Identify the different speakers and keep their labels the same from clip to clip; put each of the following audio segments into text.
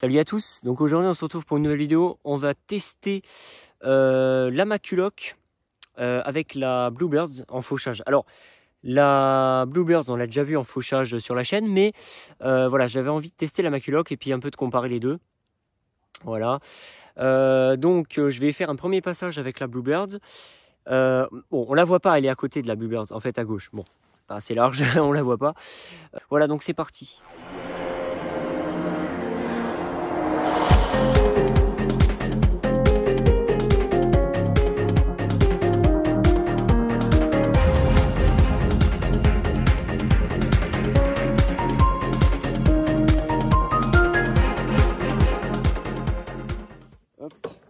Speaker 1: Salut à tous, donc aujourd'hui on se retrouve pour une nouvelle vidéo. On va tester la Maculoc avec la Bluebirds en fauchage. Alors la Bluebirds on l'a déjà vu en fauchage sur la chaîne, mais voilà, j'avais envie de tester la Maculoc et puis un peu de comparer les deux. Voilà, donc je vais faire un premier passage avec la Bluebirds. Bon, on la voit pas, elle est à côté de la Bluebirds, en fait à gauche. Bon, pas assez large, on la voit pas. Voilà, donc c'est parti.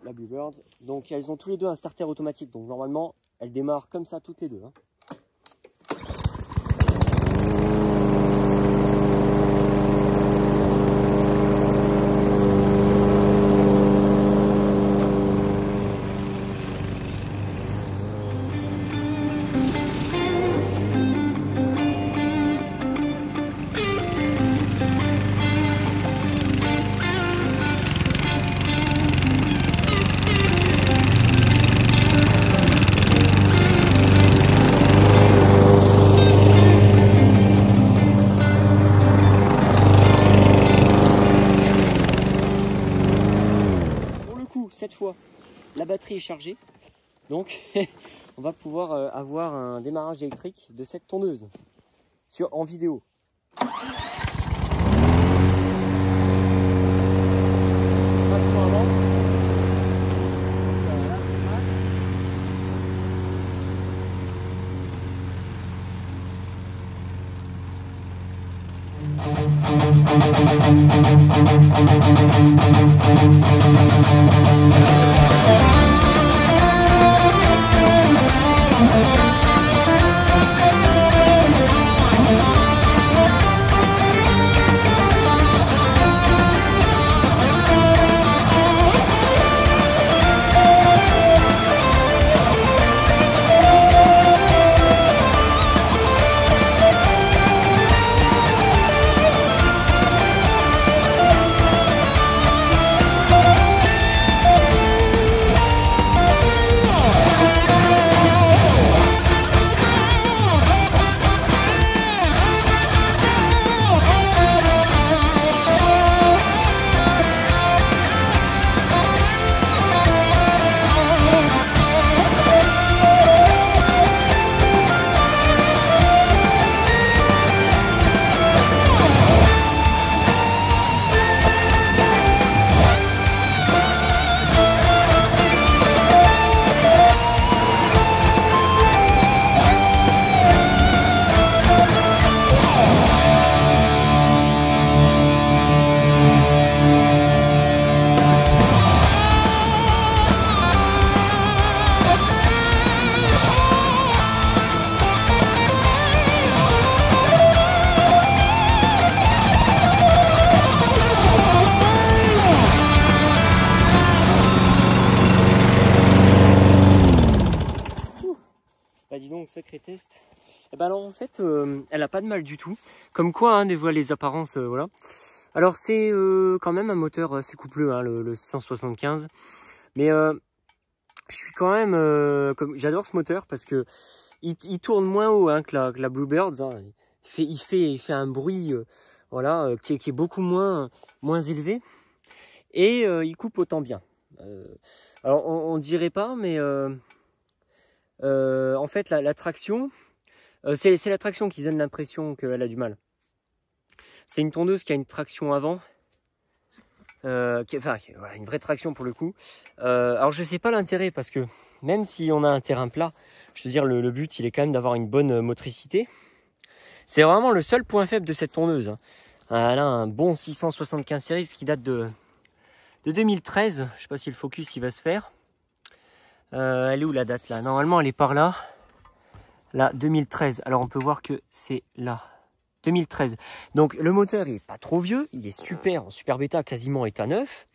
Speaker 1: La Bluebirds, donc elles ont tous les deux un starter automatique, donc normalement elles démarrent comme ça toutes les deux, hein. Cette fois, la batterie est chargée, donc on va pouvoir avoir un démarrage électrique de cette tondeuse en vidéo. Traction avant. Bah dis donc, sacré test. Et ben alors en fait, elle a pas de mal du tout. Comme quoi, hein, des fois les apparences, voilà. Alors c'est quand même un moteur assez coupleux, hein, le 675. Mais je suis quand même, j'adore ce moteur parce que il tourne moins haut, hein, que la Bluebirds. Hein. Il fait un bruit, voilà, qui est beaucoup moins élevé. Et il coupe autant bien. Alors on dirait pas, mais en fait la traction, c'est la traction qui donne l'impression qu'elle a du mal. C'est une tondeuse qui a une traction avant, une vraie traction pour le coup. Alors je sais pas l'intérêt parce que même si on a un terrain plat, je veux dire le but il est quand même d'avoir une bonne motricité. C'est vraiment le seul point faible de cette tondeuse, hein. Elle a un bon 675 Series qui date de 2013. Je sais pas si le focus il va se faire. Elle est où la date là? Normalement elle est par là. Là, 2013. Alors on peut voir que c'est là. 2013. Donc le moteur il est pas trop vieux. Il est super, en super bêta, quasiment état neuf.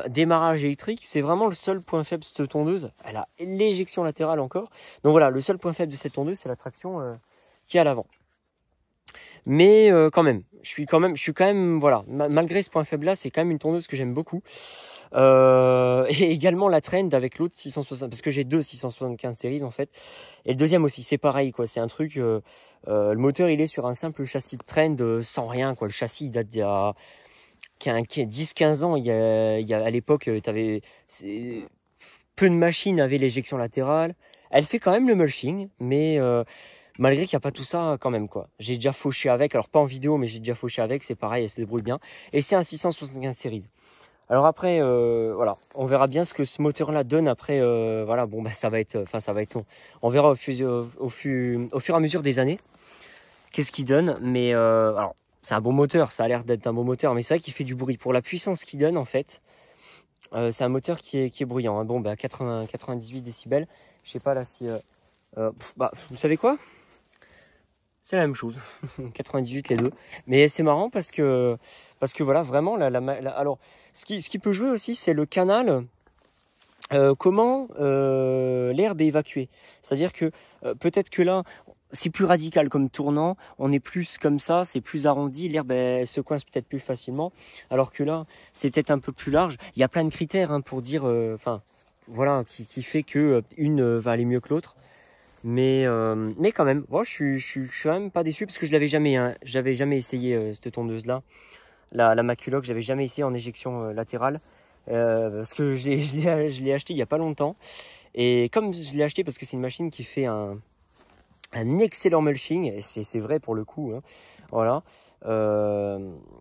Speaker 1: Démarrage électrique, c'est vraiment le seul point faible de cette tondeuse. Elle a l'éjection latérale encore. Donc voilà, le seul point faible de cette tondeuse, c'est la traction qui est à l'avant. Mais quand même, je suis quand même, voilà, malgré ce point faible là, c'est quand même une tondeuse que j'aime beaucoup. Et également la Trend avec l'autre 660, parce que j'ai deux 675 séries en fait. Et le deuxième aussi, c'est pareil quoi, c'est un truc, le moteur il est sur un simple châssis de Trend sans rien quoi. Le châssis il date d'il y a 10-15 ans. Il y a à l'époque, peu de machines avaient l'éjection latérale. Elle fait quand même le mulching, mais malgré qu'il n'y a pas tout ça quand même quoi. J'ai déjà fauché avec, alors pas en vidéo, mais j'ai déjà fauché avec, c'est pareil, elle se débrouille bien. Et c'est un 675 séries. Alors après, voilà, on verra bien ce que ce moteur-là donne après. Voilà, bon, bah ça va être long. On verra au fur et à mesure des années qu'est-ce qu'il donne. Mais alors, c'est un bon moteur, ça a l'air d'être un bon moteur, mais c'est vrai qu'il fait du bruit pour la puissance qu'il donne en fait. C'est un moteur qui est bruyant. Hein. Bon, bah 98 décibels. Je sais pas là si. Bah, vous savez quoi? C'est la même chose, 98 les deux. Mais c'est marrant parce que voilà, vraiment, alors, ce qui peut jouer aussi, c'est le canal, comment l'herbe est évacuée. C'est-à-dire que peut-être que là, c'est plus radical comme tournant, on est plus comme ça, c'est plus arrondi, l'herbe elle se coince peut-être plus facilement, alors que là, c'est peut-être un peu plus large. Il y a plein de critères hein, pour dire, voilà, qui fait que une va aller mieux que l'autre. Mais quand même, moi je suis quand même pas déçu parce que je l'avais jamais, hein, j'avais jamais essayé cette tondeuse là, la Maculoc, j'avais jamais essayé en éjection latérale parce que je l'ai acheté il y a pas longtemps et comme je l'ai acheté parce que c'est une machine qui fait un excellent mulching, et c'est vrai pour le coup, hein, voilà.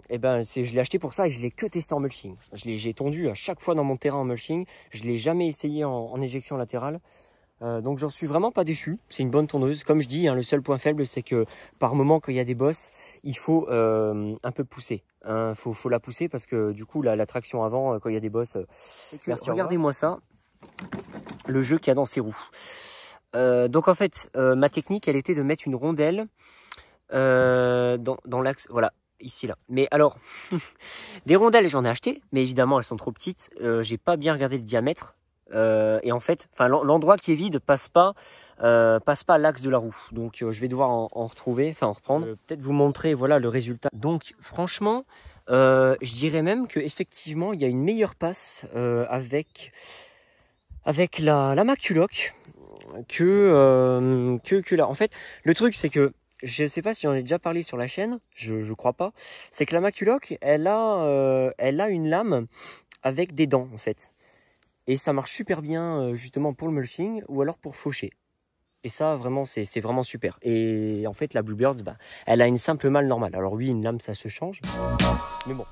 Speaker 1: Et ben je l'ai acheté pour ça et je l'ai que testé en mulching. J'ai tondu à chaque fois dans mon terrain en mulching, je l'ai jamais essayé en éjection latérale. Donc j'en suis vraiment pas déçu, c'est une bonne tondeuse. Comme je dis, hein, le seul point faible c'est que par moment quand il y a des bosses, il faut un peu pousser. Hein, faut la pousser parce que du coup la traction avant, quand il y a des bosses... regardez-moi ça, le jeu qu'il y a dans ces roues. Donc en fait, ma technique elle était de mettre une rondelle dans l'axe, voilà, ici là. Mais alors, des rondelles j'en ai acheté, mais évidemment elles sont trop petites, j'ai pas bien regardé le diamètre. Et en fait, l'endroit qui est vide passe pas à l'axe de la roue. Donc je vais devoir en reprendre. Peut-être vous montrer voilà le résultat. Donc franchement, je dirais même que effectivement il y a une meilleure passe avec la Maculoc que là. En fait, le truc c'est que je sais pas si j'en ai déjà parlé sur la chaîne, je crois pas. C'est que la Maculoc, elle a une lame avec des dents en fait. Et ça marche super bien justement pour le mulching ou alors pour faucher. Et ça vraiment c'est vraiment super. Et en fait la Bluebirds, bah, elle a une simple malle normale. Alors oui, une lame ça se change. Mais bon.